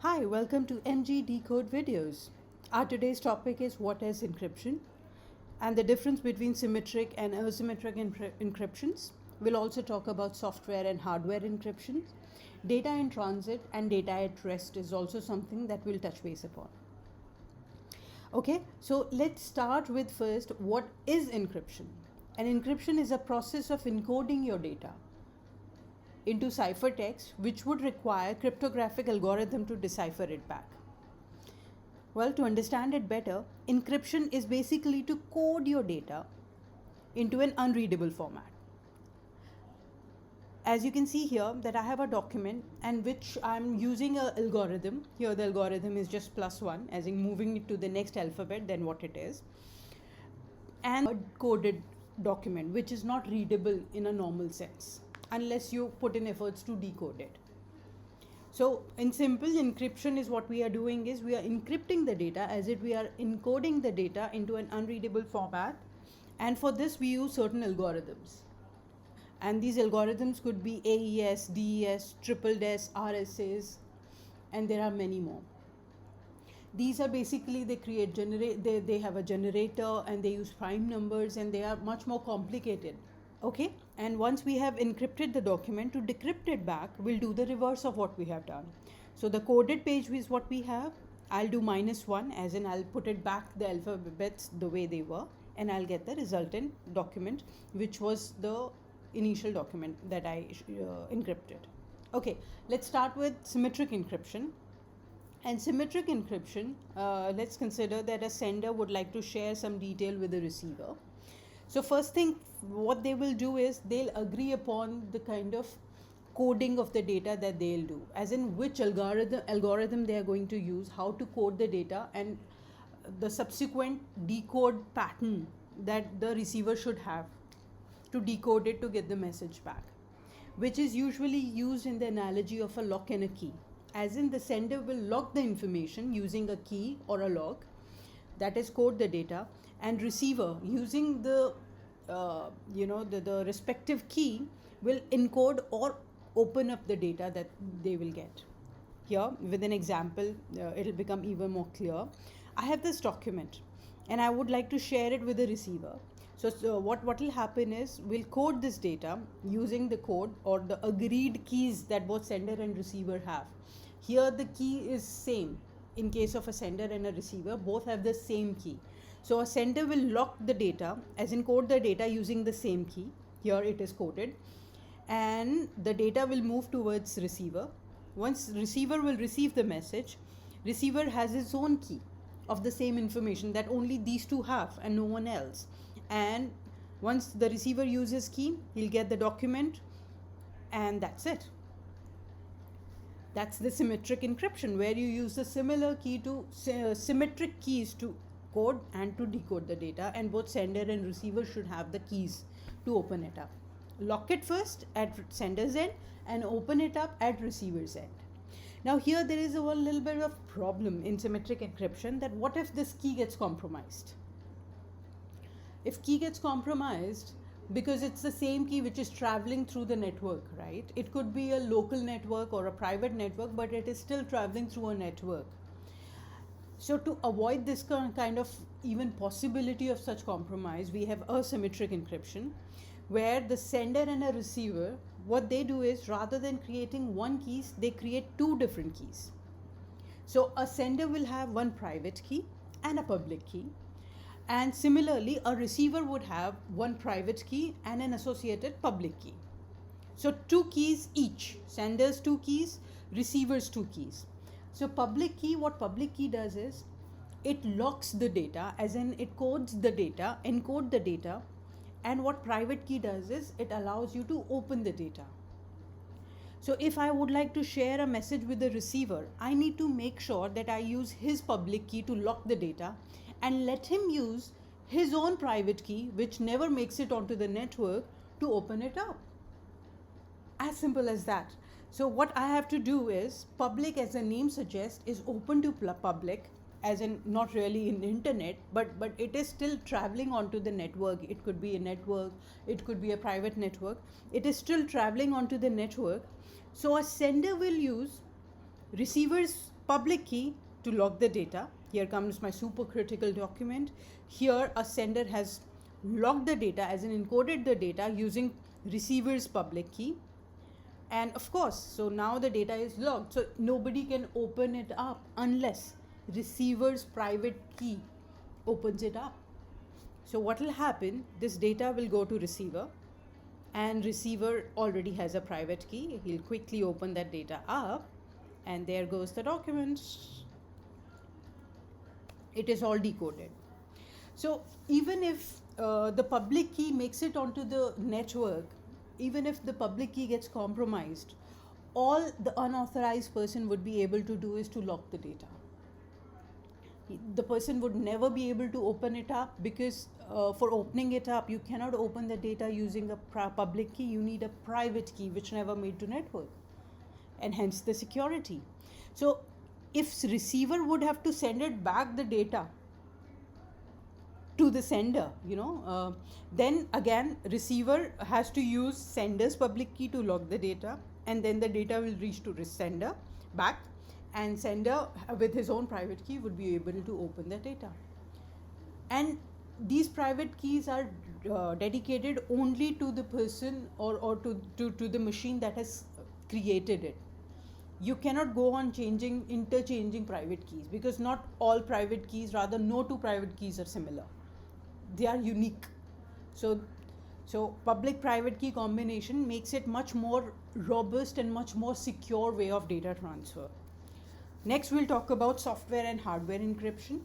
Hi, welcome to MG Decode videos. Our today's topic is what is encryption and the difference between symmetric and asymmetric encryptions. We'll also talk about software and hardware encryption. Data in transit and data at rest is also something that we'll touch base upon. Okay, so let's start with first what is encryption. And encryption is a process of encoding your data into ciphertext, which would require cryptographic algorithm to decipher it back. Well, to understand it better, encryption is basically to code your data into an unreadable format. As you can see here that I have a document and which I'm using an algorithm. Here the algorithm is just +1, as in moving it to the next alphabet than what it is. And a coded document which is not readable in a normal sense unless you put in efforts to decode it. So in simple, encryption is what we are doing is we are encrypting the data as if we are encoding the data into an unreadable format, and for this we use certain algorithms. And these algorithms could be AES, DES, triple DES, RSAs, and there are many more. These are basically they have a generator and they use prime numbers and they are much more complicated. Okay, and once we have encrypted the document, to decrypt it back, we'll do the reverse of what we have done. So the coded page is what we have. I'll do -1, as in I'll put it back the alphabets the way they were, and I'll get the resultant document, which was the initial document that I encrypted. Okay, let's start with symmetric encryption. And symmetric encryption, let's consider that a sender would like to share some detail with the receiver. So first thing, what they will do is they'll agree upon the kind of coding of the data that they'll do, as in which algorithm they are going to use, how to code the data, and the subsequent decode pattern that the receiver should have to decode it to get the message back, which is usually used in the analogy of a lock and a key, as in the sender will lock the information using a key or a lock, that is code the data, and receiver using the the respective key will encode or open up the data that they will get. Here with an example, it'll become even more clear. I have this document and I would like to share it with the receiver. So what will happen is we'll code this data using the code or the agreed keys that both sender and receiver have. Here the key is same. In case of a sender and a receiver, both have the same key. So a sender will lock the data, as in code the data using the same key. Here it is coded, and the data will move towards receiver. Once receiver will receive the message, receiver has its own key of the same information that only these two have and no one else. And once the receiver uses key, he'll get the document, and that's it. That's the symmetric encryption, where you use the similar key to symmetric keys to code and to decode the data, and both sender and receiver should have the keys to open it up. Lock it first at sender's end and open it up at receiver's end. Now here there is a little bit of problem in symmetric encryption, that what if this key gets compromised? If key gets compromised, because it's the same key which is traveling through the network, right? It could be a local network or a private network, but it is still traveling through a network. So to avoid this kind of even possibility of such compromise, we have asymmetric encryption, where the sender and a receiver, what they do is rather than creating one key, they create two different keys. So a sender will have one private key and a public key. And similarly, a receiver would have one private key and an associated public key. So two keys each, sender's two keys, receiver's two keys. So public key, what public key does is it locks the data, as in it codes the data, encode the data, and what private key does is it allows you to open the data. So if I would like to share a message with the receiver, I need to make sure that I use his public key to lock the data and let him use his own private key, which never makes it onto the network, to open it up. As simple as that. So what I have to do is, public, as the name suggests, is open to public, as in not really in internet, but it is still traveling onto the network. It could be a network, it could be a private network. It is still traveling onto the network. So a sender will use receiver's public key to lock the data. Here comes my supercritical document. Here a sender has locked the data, as in encoded the data using receiver's public key. And of course, so now the data is locked, so nobody can open it up unless receiver's private key opens it up. So what will happen, this data will go to receiver, and receiver already has a private key. He'll quickly open that data up, and there goes the documents. It is all decoded. So even if the public key makes it onto the network, even if the public key gets compromised, all the unauthorized person would be able to do is to lock the data. The person would never be able to open it up, because for opening it up, you cannot open the data using a public key. You need a private key which never made to network, and hence the security. So if receiver would have to send it back the data to the sender, then again receiver has to use sender's public key to lock the data, and then the data will reach to sender back, and sender with his own private key would be able to open the data. And these private keys are dedicated only to the person or to the machine that has created it. You cannot go on interchanging private keys, because not all private keys, rather no two private keys are similar. They are unique. So public private key combination makes it much more robust and much more secure way of data transfer. Next, we'll talk about software and hardware encryption.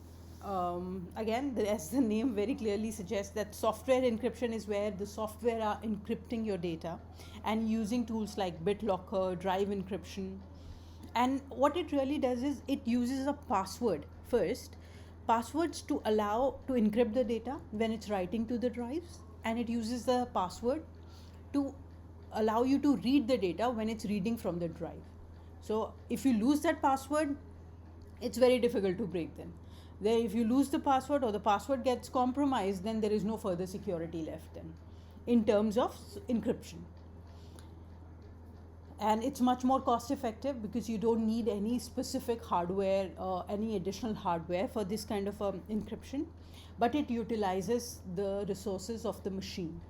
Again, as the name very clearly suggests, that software encryption is where the software are encrypting your data and using tools like BitLocker, drive encryption. And what it really does is it uses a password first, passwords to allow to encrypt the data when it's writing to the drives, and it uses the password to allow you to read the data when it's reading from the drive. So if you lose that password, it's very difficult to break them. Then if you lose the password or the password gets compromised, then there is no further security left then in terms of encryption. And it's much more cost effective, because you don't need any specific hardware or any additional hardware for this kind of encryption, but it utilizes the resources of the machine.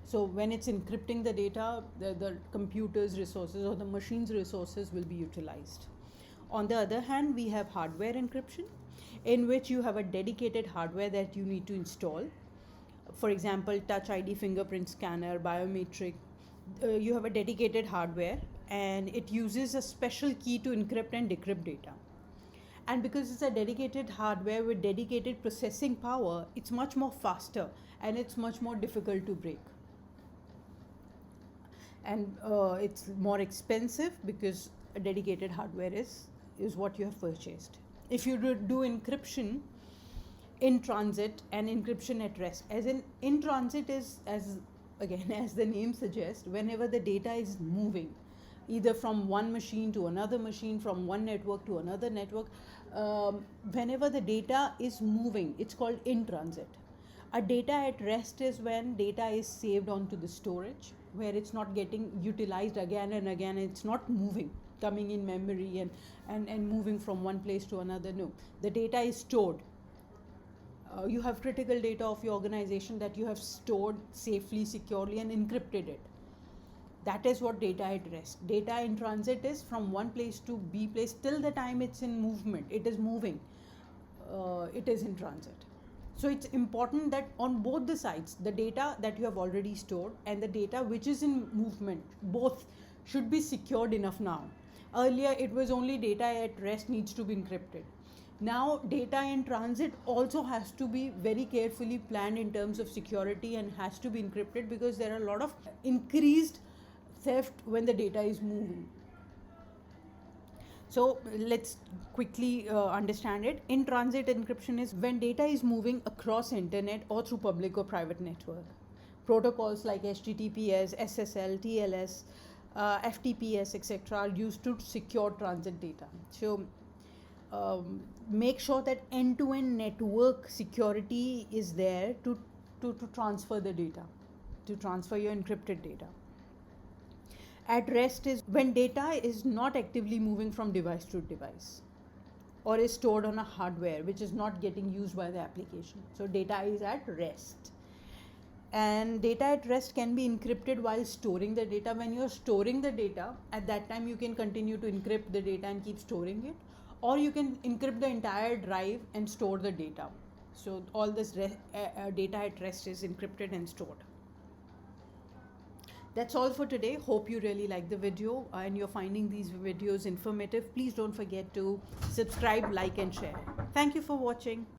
So when it's encrypting the data, the computer's resources or the machine's resources will be utilized. On the other hand, we have hardware encryption, in which you have a dedicated hardware that you need to install. For example, Touch ID, fingerprint scanner, biometric. You have a dedicated hardware, and it uses a special key to encrypt and decrypt data. And because it's a dedicated hardware with dedicated processing power, it's much more faster and it's much more difficult to break. And it's more expensive, because a dedicated hardware is what you have purchased. If you do encryption in transit and encryption at rest, as in transit is, as the name suggests, whenever the data is moving, either from one machine to another machine, from one network to another network, whenever the data is moving, it's called in transit. A data at rest is when data is saved onto the storage, where it's not getting utilized again and again, it's not moving, coming in memory and moving from one place to another. No, the data is stored. You have critical data of your organization that you have stored safely, securely, and encrypted it. That is what data at rest. Data in transit is from one place to B place till the time it's in movement. It is moving. It is in transit. So it's important that on both the sides, the data that you have already stored and the data which is in movement, both should be secured enough now. Earlier, it was only data at rest needs to be encrypted. Now, data in transit also has to be very carefully planned in terms of security and has to be encrypted, because there are a lot of increased theft when the data is moving. So let's quickly understand it. In transit encryption is when data is moving across internet or through public or private network. Protocols like HTTPS, SSL, TLS, FTPS, etc. are used to secure transit data. So make sure that end-to-end network security is there to transfer the data, to transfer your encrypted data. At rest is when data is not actively moving from device to device. or is stored on a hardware which is not getting used by the application. So data is at rest. And data at rest can be encrypted while storing the data. When you're storing the data, at that time you can continue to encrypt the data and keep storing it, or you can encrypt the entire drive and store the data. So all this data at rest is encrypted and stored. That's all for today. Hope you really like the video and you're finding these videos informative. Please don't forget to subscribe, like and share. Thank you for watching.